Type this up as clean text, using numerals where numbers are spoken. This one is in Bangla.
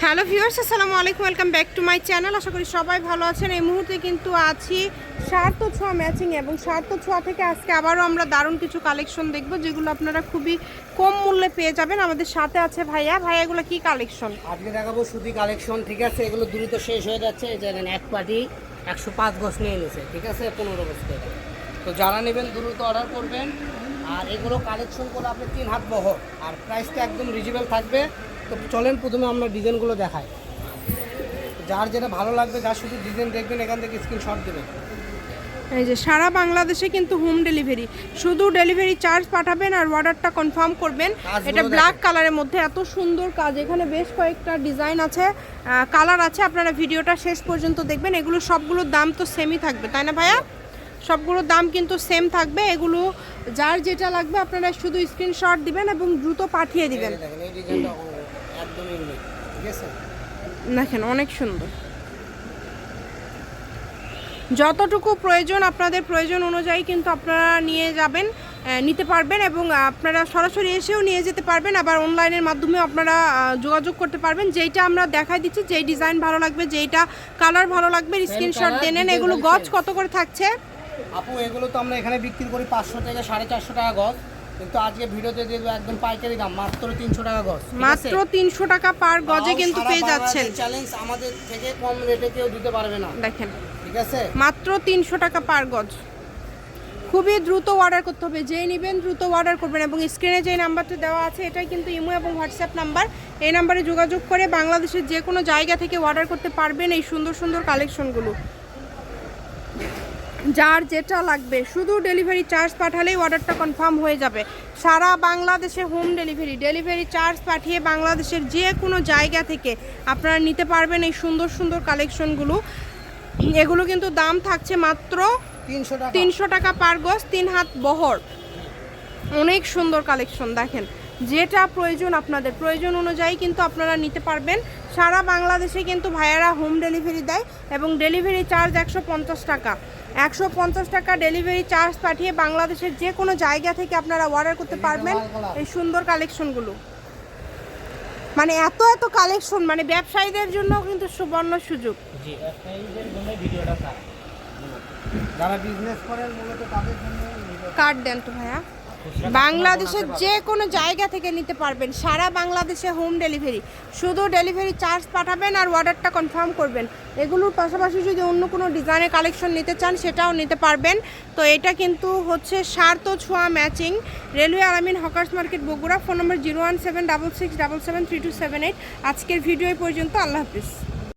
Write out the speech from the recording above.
হ্যালো ভিউয়ার্স, আসসালামু আলাইকুম, welcome back to my channel. আশা করি সবাই ভালো আছেন। এই মুহূর্তে কিন্তু আছি সার্থ ছোঁয়া ম্যাচিং এবং সার্থ ছোঁয়া থেকে আজকে আবারও আমরা দারুণ কিছু কালেকশন দেখব, যেগুলো আপনারা খুবই কম মূল্যে পেয়ে যাবেন। আমাদের সাথে আছে ভাইয়া। এগুলো কি কালেকশন? আজকে দেখাবো সুতি কালেকশন, ঠিক আছে? এগুলো দ্রুত শেষ হয়ে যাচ্ছে। এই জানেন এক পার্টি 105 গজ নিয়ে নিয়েছে, ঠিক আছে, 15 গজ করে। তো যারা নেবেন দ্রুত অর্ডার করবেন। আর এগুলো কালেকশন করে আপনি 3 হাত বহর, আর প্রাইসটা একদম রিজনেবল থাকবে। তো চলেন প্রথমে আমরা ডিজাইনগুলো দেখাই। যার যেটা ভালো লাগবে, যার শুধু ডিজাইন দেখবেন এখান থেকে স্ক্রিনশট দেবেন। এই যে সারা বাংলাদেশে কিন্তু হোম ডেলিভারি, শুধু ডেলিভারি চার্জ পাঠাবেন আর অর্ডারটা কনফার্ম করবেন। এটা ব্ল্যাক কালারের মধ্যে এত সুন্দর কাজ, এখানে বেশ কয়েকটা ডিজাইন আছে, কালার আছে। আপনারা ভিডিওটা শেষ পর্যন্ত দেখবেন। এগুলো সবগুলোর দাম তো সেমই থাকবে, তাই না ভাইয়া? সবগুলোর দাম কিন্তু সেম থাকবে। এগুলো যার যেটা লাগবে আপনারা শুধু স্ক্রিনশট দিবেন এবং দ্রুত পাঠিয়ে দিবেন। দেখেন এই ডিজাইনটা একদম ইউনিক, ঠিক আছে? দেখেন অনেক সুন্দর। যতটুকু প্রয়োজন আপনাদের প্রয়োজন অনুযায়ী কিন্তু আপনারা নিয়ে যাবেন, নিতে পারবেন এবং আপনারা সরাসরি এসেও নিয়ে যেতে পারবেন। আবার অনলাইনের মাধ্যমেও আপনারা যোগাযোগ করতে পারবেন। যেইটা আমরা দেখাই দিচ্ছি, যেই ডিজাইন ভালো লাগবে, যেইটা কালার ভালো লাগবে স্ক্রিনশট দিয়ে নেন। এগুলো গজ কত করে থাকছে আপু? এগুলো তো আমরা এখানে বিক্রি করি 500 থেকে 450 টাকা গজ, কিন্তু আজকে ভিডিওতে দিয়ে দেবো একদম পাইকারি দাম, মাত্র 300 টাকা গজ। মাত্র 300 টাকা পার গজে কিন্তু পেয়ে যাচ্ছেন। চ্যালেঞ্জ, আমাদের থেকে কম রেটে কেউ দিতে পারবে না। দেখেন ঠিক আছে, মাত্র 300 টাকা পার গজ। খুবই দ্রুত অর্ডার করতে হবে, যেই নেবেন দ্রুত অর্ডার করবেন। এবং স্ক্রিনে যে নাম্বারটা দেওয়া আছে এটাই কিন্তু ইমো এবং হোয়াটসঅ্যাপ নাম্বার। এই নাম্বারে যোগাযোগ করে বাংলাদেশের যে কোনো জায়গা থেকে অর্ডার করতে পারবেন এই সুন্দর সুন্দর কালেকশনগুলো। যার যেটা লাগবে শুধু ডেলিভারি চার্জ পাঠালেই অর্ডারটা কনফার্ম হয়ে যাবে। সারা বাংলাদেশে হোম ডেলিভারি, ডেলিভারি চার্জ পাঠিয়ে বাংলাদেশের যে কোনো জায়গা থেকে আপনারা নিতে পারবেন এই সুন্দর সুন্দর কালেকশনগুলো। এগুলো কিন্তু দাম থাকছে মাত্র 300 টাকা পার গজ, 3 হাত বহর। অনেক সুন্দর কালেকশন। দেখেন যেটা প্রয়োজন আপনাদের প্রয়োজন অনুযায়ী কিন্তু আপনারা নিতে পারবেন। সারা বাংলাদেশে কিন্তু ভাইয়ারা হোম ডেলিভারি দেয় এবং ডেলিভারি চার্জ 150 টাকা। 150 টাকা ডেলিভারি চার্জ পাঠিয়ে বাংলাদেশের যে কোনো জায়গা থেকে আপনারা অর্ডার করতে পারবেন এই সুন্দর কালেকশনগুলো। মানে এত এত কালেকশন, মানে ব্যবসায়ীদের জন্য কিন্তু সুবর্ণ সুযোগ। জি, ব্যবসায়ীদের জন্য ভিডিওটা কাট, যারা বিজনেস করেন মূলত তাদের জন্য কার্ড দেন তো ভাইয়া। বাংলাদেশের যে কোনো জায়গা থেকে নিতে পারবেন, সারা বাংলাদেশে হোম ডেলিভারি। শুধু ডেলিভারি চার্জ পাঠাবেন আর অর্ডারটা কনফার্ম করবেন। এগুলোর পাশাপাশি যদি অন্য কোনো ডিজাইনের কালেকশন নিতে চান সেটাও নিতে পারবেন। তো এটা কিন্তু হচ্ছে সার্থ ছোঁয়া ম্যাচিং, রেলওয়ে আলামিন হকার্স মার্কেট বগুড়া। ফোন নম্বর 01766773278। আজকের ভিডিও এই পর্যন্ত। আল্লাহ হাফিজ।